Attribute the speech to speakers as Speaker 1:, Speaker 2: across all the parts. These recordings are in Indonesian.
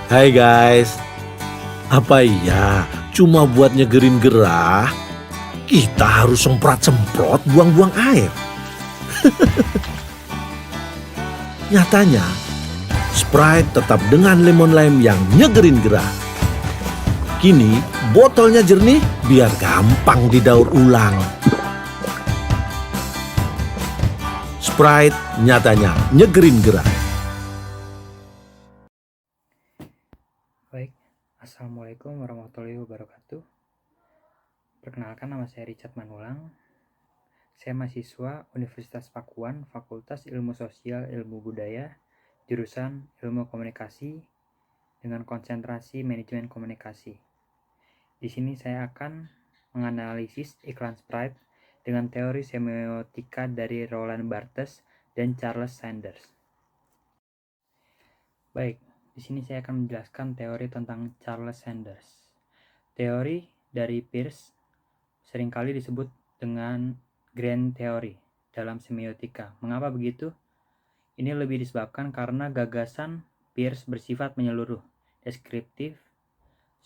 Speaker 1: Hai guys, apa iya cuma buat nyegerin gerah kita harus semprot-semprot buang-buang air? Nyatanya, Sprite tetap dengan lemon lime yang nyegerin gerah. Kini botolnya jernih biar gampang didaur ulang. Sprite nyatanya nyegerin gerah.
Speaker 2: Baik, Assalamualaikum warahmatullahi wabarakatuh. Perkenalkan, nama saya Richard Manulang. Saya mahasiswa Universitas Pakuan, Fakultas Ilmu Sosial Ilmu Budaya, jurusan Ilmu Komunikasi dengan konsentrasi Manajemen Komunikasi. Di sini saya akan menganalisis iklan Sprite dengan teori semiotika dari Roland Barthes dan Charles Sanders. Baik, di sini saya akan menjelaskan teori tentang Charles Sanders. Teori dari Peirce seringkali disebut dengan grand theory dalam semiotika. Mengapa begitu? Ini lebih disebabkan karena gagasan Peirce bersifat menyeluruh, deskriptif,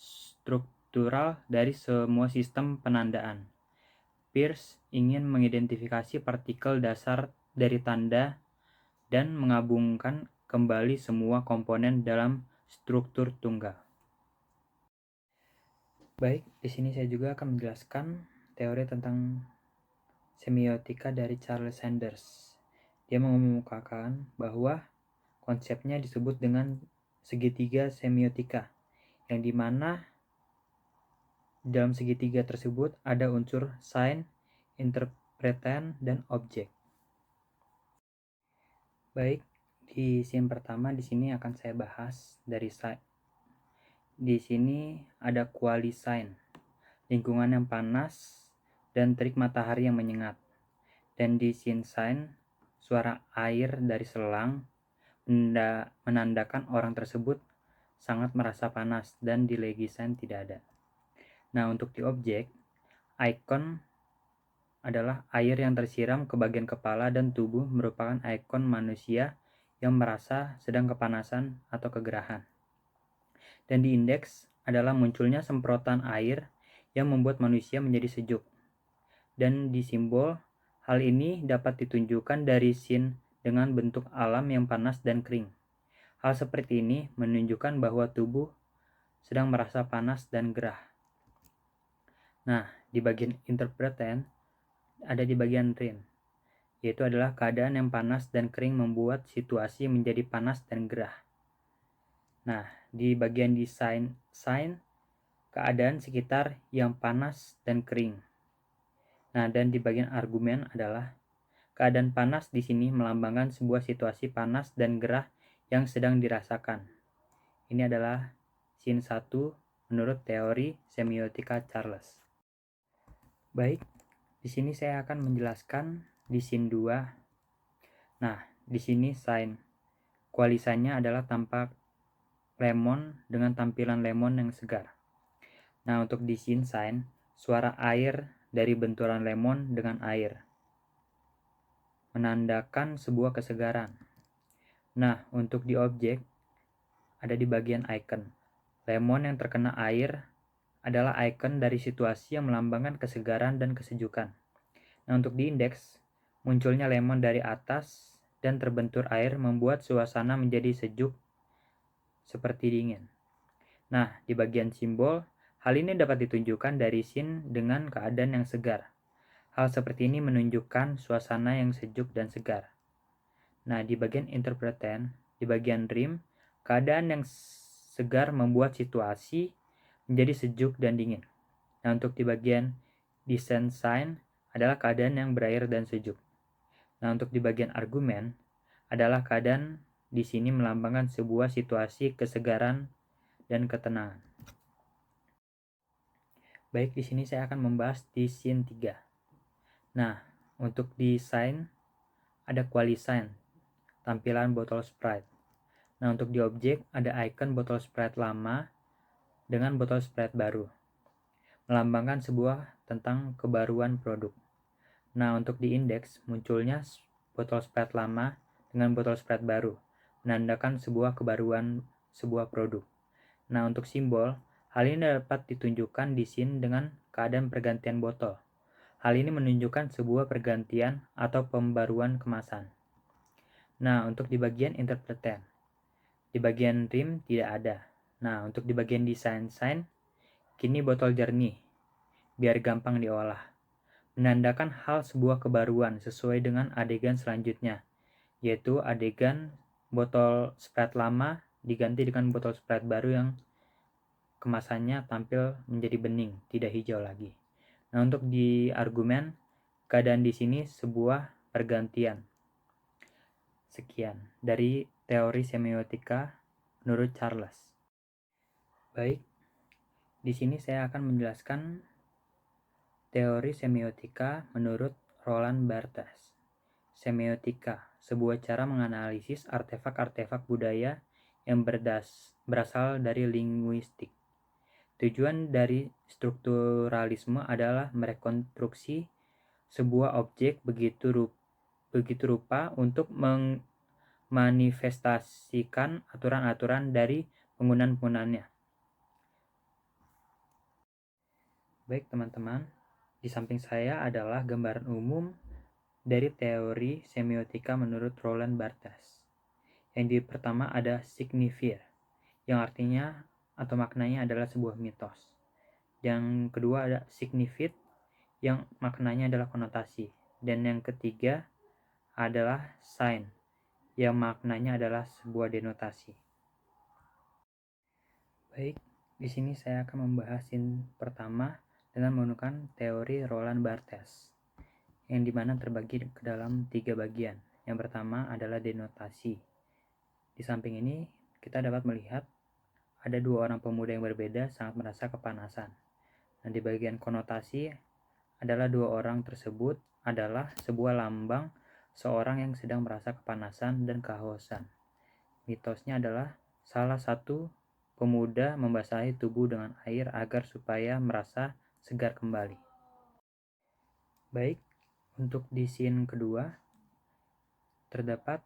Speaker 2: struktural dari semua sistem penandaan. Peirce ingin mengidentifikasi partikel dasar dari tanda dan menggabungkan kembali semua komponen dalam struktur tunggal. Baik, di sini saya juga akan menjelaskan teori tentang semiotika dari Charles Sanders. Dia mengemukakan bahwa konsepnya disebut dengan segitiga semiotika, yang dimana dalam segitiga tersebut ada unsur sign, interpretan, dan objek. Baik, di scene pertama di sini akan saya bahas dari sign. Di sini ada quali sign, lingkungan yang panas dan terik matahari yang menyengat. Dan di scene sign, suara air dari selang menandakan orang tersebut sangat merasa panas, dan di legisign tidak ada. Nah, untuk di objek, icon adalah air yang tersiram ke bagian kepala dan tubuh, merupakan ikon manusia yang merasa sedang kepanasan atau kegerahan. Dan di indeks adalah munculnya semprotan air yang membuat manusia menjadi sejuk. Dan di simbol, hal ini dapat ditunjukkan dari scene dengan bentuk alam yang panas dan kering. Hal seperti ini menunjukkan bahwa tubuh sedang merasa panas dan gerah. Nah, di bagian interpretan ada di bagian rim, yaitu adalah keadaan yang panas dan kering membuat situasi menjadi panas dan gerah. Nah, di bagian desain sign, keadaan sekitar yang panas dan kering. Nah, dan di bagian argumen adalah keadaan panas di sini melambangkan sebuah situasi panas dan gerah yang sedang dirasakan. Ini adalah scene 1 menurut teori semiotika Charles. Baik, di sini saya akan menjelaskan di scene 2. Nah, di sini sign kualisannya adalah tampak lemon dengan tampilan lemon yang segar. Nah, untuk di scene sign, suara air dari benturan lemon dengan air menandakan sebuah kesegaran. Nah, untuk di objek ada di bagian icon. Lemon yang terkena air adalah ikon dari situasi yang melambangkan kesegaran dan kesejukan. Nah, untuk di indeks, munculnya lemon dari atas dan terbentur air membuat suasana menjadi sejuk seperti dingin. Nah, di bagian simbol, hal ini dapat ditunjukkan dari scene dengan keadaan yang segar. Hal seperti ini menunjukkan suasana yang sejuk dan segar. Nah, di bagian interpretan, di bagian rim, keadaan yang segar membuat situasi menjadi sejuk dan dingin. Nah, untuk di bagian descent sign adalah keadaan yang berair dan sejuk. Nah, untuk di bagian argumen adalah keadaan di sini melambangkan sebuah situasi kesegaran dan ketenangan. Baik, di sini saya akan membahas di scene 3. Nah, untuk di sign ada quali sign, tampilan botol Sprite. Nah, untuk di objek ada icon botol Sprite lama dengan botol Sprite baru, melambangkan sebuah tentang kebaruan produk. Nah, untuk di indeks munculnya botol Sprite lama dengan botol Sprite baru, menandakan sebuah kebaruan sebuah produk. Nah, untuk simbol, hal ini dapat ditunjukkan di sini dengan keadaan pergantian botol. Hal ini menunjukkan sebuah pergantian atau pembaruan kemasan. Nah, untuk di bagian interpreter, di bagian rim tidak ada. Nah, untuk di bagian desain sign, kini botol jernih, biar gampang diolah. Menandakan hal sebuah kebaruan sesuai dengan adegan selanjutnya, yaitu adegan botol Sprite lama diganti dengan botol Sprite baru yang kemasannya tampil menjadi bening, tidak hijau lagi. Nah, untuk di argumen, keadaan di sini sebuah pergantian. Sekian dari teori semiotika menurut Charles. Baik, di sini saya akan menjelaskan teori semiotika menurut Roland Barthes. Semiotika, sebuah cara menganalisis artefak-artefak budaya yang berasal dari linguistik. Tujuan dari strukturalisme adalah merekonstruksi sebuah objek begitu rupa untuk memanifestasikan aturan-aturan dari penggunaan-penggunaannya. Baik teman-teman, di samping saya adalah gambaran umum dari teori semiotika menurut Roland Barthes. Yang pertama ada signifier, yang artinya atau maknanya adalah sebuah mitos. Yang kedua ada signifit, yang maknanya adalah konotasi. Dan yang ketiga adalah sign, yang maknanya adalah sebuah denotasi. Baik, di sini saya akan membahas pertama dengan menggunakan teori Roland Barthes, yang dimana terbagi ke dalam 3 bagian. Yang pertama adalah denotasi. Di samping ini kita dapat melihat ada 2 orang pemuda yang berbeda sangat merasa kepanasan. Nah, di bagian konotasi adalah 2 orang tersebut adalah sebuah lambang seorang yang sedang merasa kepanasan dan kehausan. Mitosnya adalah salah satu pemuda membasahi tubuh dengan air agar supaya merasa segar kembali. Baik, untuk di scene kedua terdapat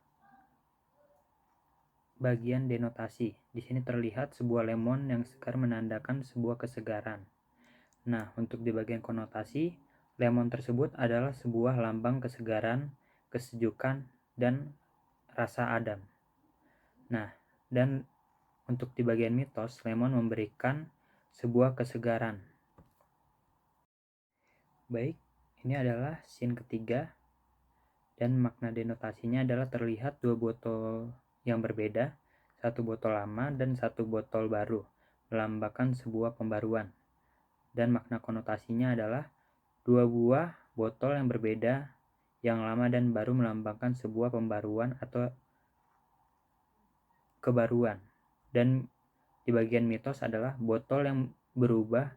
Speaker 2: bagian denotasi. Di sini terlihat sebuah lemon yang segar menandakan sebuah kesegaran. Nah, untuk di bagian konotasi, lemon tersebut adalah sebuah lambang kesegaran, kesejukan, dan rasa adem. Nah, dan untuk di bagian mitos, lemon memberikan sebuah kesegaran. Baik, ini adalah scene ketiga, dan makna denotasinya adalah terlihat 2 botol yang berbeda, 1 botol lama dan 1 botol baru, melambangkan sebuah pembaruan. Dan makna konotasinya adalah 2 buah botol yang berbeda, yang lama dan baru melambangkan sebuah pembaruan atau kebaruan. Dan di bagian mitos adalah botol yang berubah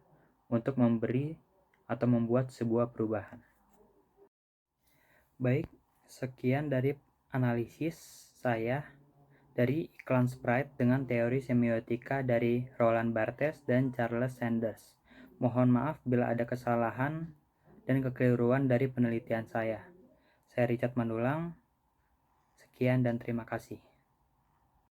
Speaker 2: untuk memberi atau membuat sebuah perubahan. Baik, sekian dari analisis saya dari iklan Sprite dengan teori semiotika dari Roland Barthes dan Charles Sanders. Mohon maaf bila ada kesalahan dan kekeliruan dari penelitian saya. Saya Richard Mandulang. Sekian dan terima kasih.